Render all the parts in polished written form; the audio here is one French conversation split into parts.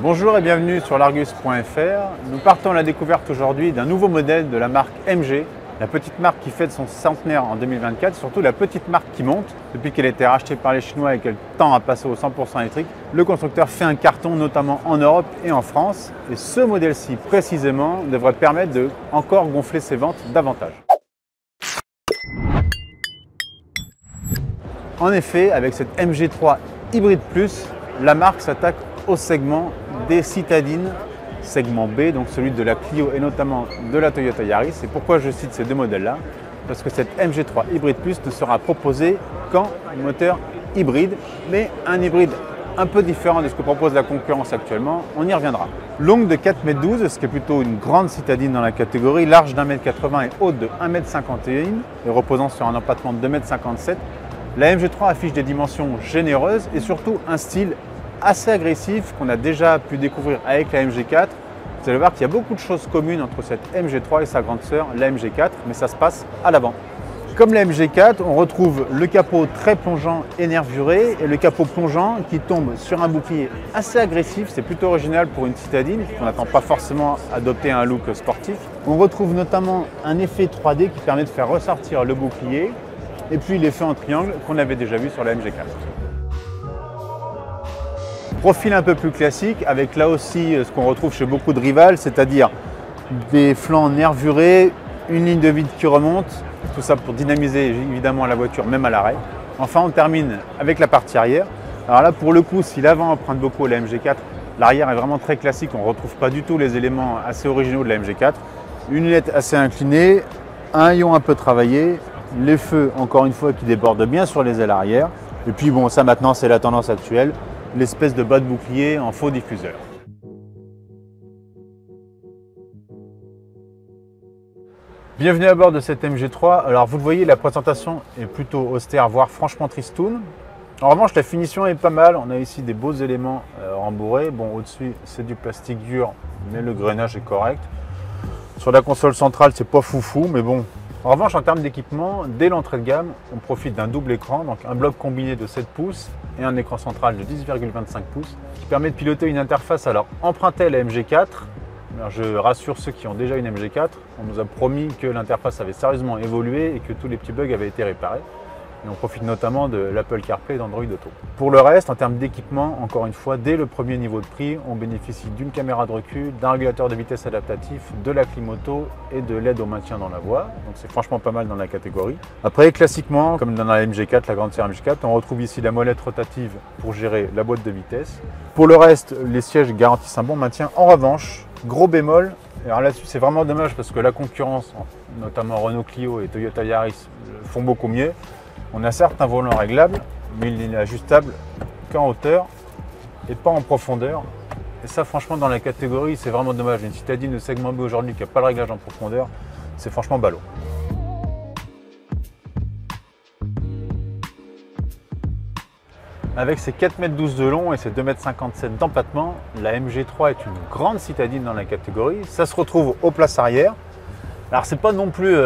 Bonjour et bienvenue sur l'Argus.fr. Nous partons à la découverte aujourd'hui d'un nouveau modèle de la marque MG, la petite marque qui fête son centenaire en 2024, surtout la petite marque qui monte. Depuis qu'elle a été rachetée par les Chinois et qu'elle tend à passer au 100% électrique, le constructeur fait un carton notamment en Europe et en France. Et ce modèle-ci précisément devrait permettre de encore gonfler ses ventes davantage. En effet, avec cette MG3 Hybrid Plus, la marque s'attaque au segment des citadines, segment B, donc celui de la Clio et notamment de la Toyota Yaris. Et pourquoi je cite ces deux modèles-là? Parce que cette MG3 Hybrid Plus ne sera proposée qu'en moteur hybride, mais un hybride un peu différent de ce que propose la concurrence actuellement. On y reviendra. Longue de 4,12 m, ce qui est plutôt une grande citadine dans la catégorie, large d'1,80 m et haute de 1,51 m et reposant sur un empattement de 2,57 m. La MG3 affiche des dimensions généreuses et surtout un style assez agressif qu'on a déjà pu découvrir avec la MG4. Vous allez voir qu'il y a beaucoup de choses communes entre cette MG3 et sa grande sœur, la MG4, mais ça se passe à l'avant. Comme la MG4, on retrouve le capot très plongeant et nervuré et le capot plongeant qui tombe sur un bouclier assez agressif. C'est plutôt original pour une citadine, on n'attend pas forcément adopter un look sportif. On retrouve notamment un effet 3D qui permet de faire ressortir le bouclier et puis l'effet en triangle qu'on avait déjà vu sur la MG4. Profil un peu plus classique avec là aussi ce qu'on retrouve chez beaucoup de rivales, c'est-à-dire des flancs nervurés, une ligne de vide qui remonte, tout ça pour dynamiser évidemment la voiture même à l'arrêt. Enfin on termine avec la partie arrière. Alors là pour le coup, si l'avant emprunte beaucoup à la MG4, l'arrière est vraiment très classique, on ne retrouve pas du tout les éléments assez originaux de la MG4. Une lunette assez inclinée, un haillon un peu travaillé, les feux encore une fois qui débordent bien sur les ailes arrière. Et puis bon, ça maintenant c'est la tendance actuelle, l'espèce de bas de bouclier en faux diffuseur. Bienvenue à bord de cette MG3. Alors vous le voyez, la présentation est plutôt austère, voire franchement tristoun. En revanche, la finition est pas mal. On a ici des beaux éléments rembourrés. Bon, au-dessus, c'est du plastique dur, mais le grainage est correct. Sur la console centrale, c'est pas foufou, mais bon. En revanche, en termes d'équipement, dès l'entrée de gamme, on profite d'un double écran, donc un bloc combiné de 7 pouces et un écran central de 10,25 pouces qui permet de piloter une interface alors empruntée à la MG4. Alors, je rassure ceux qui ont déjà une MG4, on nous a promis que l'interface avait sérieusement évolué et que tous les petits bugs avaient été réparés. Et on profite notamment de l'Apple CarPlay et d'Android Auto. Pour le reste, en termes d'équipement, encore une fois, dès le premier niveau de prix, on bénéficie d'une caméra de recul, d'un régulateur de vitesse adaptatif, de la clim auto et de l'aide au maintien dans la voie. Donc c'est franchement pas mal dans la catégorie. Après, classiquement, comme dans la MG4, la grande sœur MG4, on retrouve ici la molette rotative pour gérer la boîte de vitesse. Pour le reste, les sièges garantissent un bon maintien. En revanche, gros bémol, alors là-dessus c'est vraiment dommage parce que la concurrence, notamment Renault Clio et Toyota Yaris, font beaucoup mieux. On a certes un volant réglable, mais il n'est ajustable qu'en hauteur et pas en profondeur. Et ça, franchement, dans la catégorie, c'est vraiment dommage. Une citadine de segment B aujourd'hui qui n'a pas le réglage en profondeur, c'est franchement ballot. Avec ses 4,12 m de long et ses 2,57 m d'empattement, la MG3 est une grande citadine dans la catégorie. Ça se retrouve aux places arrière. Alors c'est pas non plus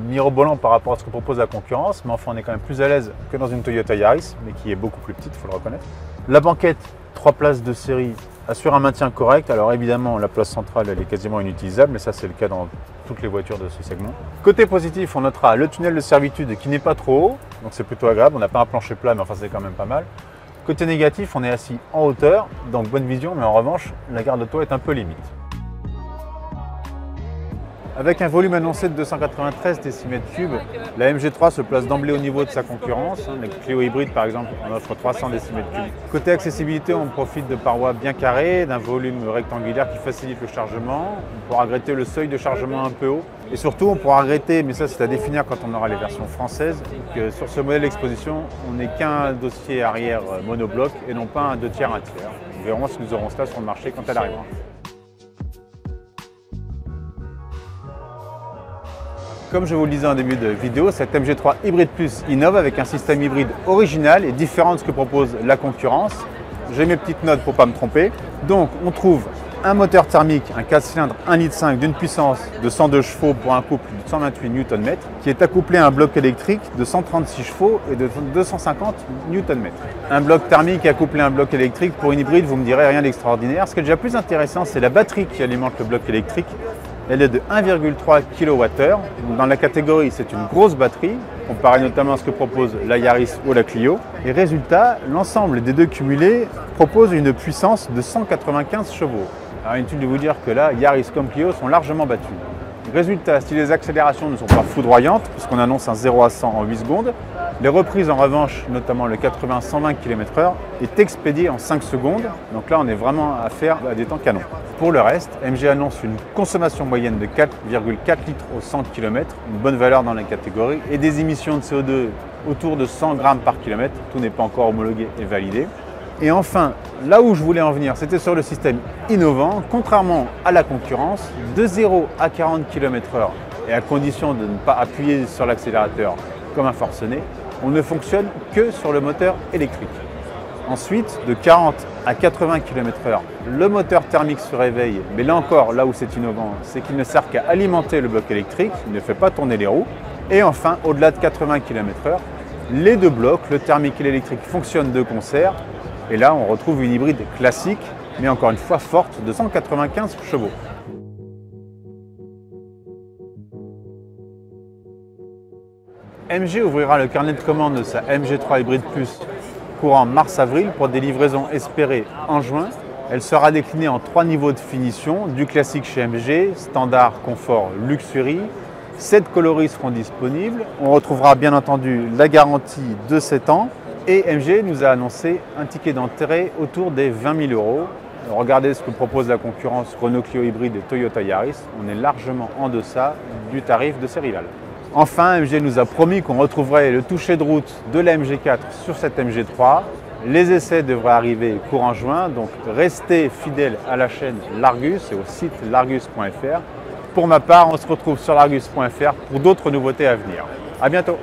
mirobolant par rapport à ce que propose la concurrence, mais enfin on est quand même plus à l'aise que dans une Toyota Yaris, mais qui est beaucoup plus petite, il faut le reconnaître. La banquette 3 places de série assure un maintien correct. Alors évidemment la place centrale elle est quasiment inutilisable, mais ça c'est le cas dans toutes les voitures de ce segment. Côté positif, on notera le tunnel de servitude qui n'est pas trop haut, donc c'est plutôt agréable. On n'a pas un plancher plat, mais enfin c'est quand même pas mal. Côté négatif, on est assis en hauteur, donc bonne vision, mais en revanche la garde auto est un peu limite. Avec un volume annoncé de 293 décimètres-cubes, la MG3 se place d'emblée au niveau de sa concurrence. La Clio hybride par exemple en offre 300 décimètres-cubes. Côté accessibilité, on profite de parois bien carrées, d'un volume rectangulaire qui facilite le chargement. On pourra regretter le seuil de chargement un peu haut. Et surtout, on pourra regretter, mais ça c'est à définir quand on aura les versions françaises, que sur ce modèle d'exposition, on n'est qu'un dossier arrière monobloc et non pas un 2 tiers, 1 tiers. Nous verrons si nous aurons cela sur le marché quand elle arrivera. Comme je vous le disais en début de vidéo, cette MG3 Hybrid Plus innove avec un système hybride original et différent de ce que propose la concurrence. J'ai mes petites notes pour ne pas me tromper. Donc on trouve un moteur thermique, un 4 cylindres 1,5 litre d'une puissance de 102 chevaux pour un couple de 128 Nm, qui est accouplé à un bloc électrique de 136 chevaux et de 250 Nm. Un bloc thermique accouplé à un bloc électrique pour une hybride, vous me direz rien d'extraordinaire. Ce qui est déjà plus intéressant, c'est la batterie qui alimente le bloc électrique. Elle est de 1,3 kWh. Dans la catégorie, c'est une grosse batterie, comparée notamment à ce que propose la Yaris ou la Clio. Et résultat, l'ensemble des deux cumulés propose une puissance de 195 chevaux. Alors inutile de vous dire que là, Yaris comme Clio sont largement battus. Résultat, si les accélérations ne sont pas foudroyantes, puisqu'on annonce un 0 à 100 en 8 secondes, les reprises en revanche, notamment le 80-120 km/h, est expédié en 5 secondes. Donc là, on est vraiment à faire à des temps canons. Pour le reste, MG annonce une consommation moyenne de 4,4 litres au 100 km, une bonne valeur dans la catégorie, et des émissions de CO2 autour de 100 grammes par kilomètre. Tout n'est pas encore homologué et validé. Et enfin, là où je voulais en venir, c'était sur le système innovant. Contrairement à la concurrence, de 0 à 40 km/h, et à condition de ne pas appuyer sur l'accélérateur comme un forcené, on ne fonctionne que sur le moteur électrique. Ensuite, de 40 à 80 km/h, le moteur thermique se réveille, mais là encore, là où c'est innovant, c'est qu'il ne sert qu'à alimenter le bloc électrique, il ne fait pas tourner les roues. Et enfin, au-delà de 80 km/h, les deux blocs, le thermique et l'électrique, fonctionnent de concert. Et là, on retrouve une hybride classique, mais encore une fois forte, de 195 chevaux. MG ouvrira le carnet de commande de sa MG3 Hybrid Plus courant mars-avril pour des livraisons espérées en juin. Elle sera déclinée en 3 niveaux de finition, du classique chez MG, standard, confort, luxury. 7 coloris seront disponibles. On retrouvera bien entendu la garantie de 7 ans. Et MG nous a annoncé un ticket d'entrée autour des 20 000 €. Regardez ce que propose la concurrence Renault Clio Hybride et Toyota Yaris. On est largement en deçà du tarif de ses rivales. Enfin, MG nous a promis qu'on retrouverait le toucher de route de la MG4 sur cette MG3. Les essais devraient arriver courant juin, donc restez fidèles à la chaîne Largus et au site largus.fr. Pour ma part, on se retrouve sur largus.fr pour d'autres nouveautés à venir. À bientôt.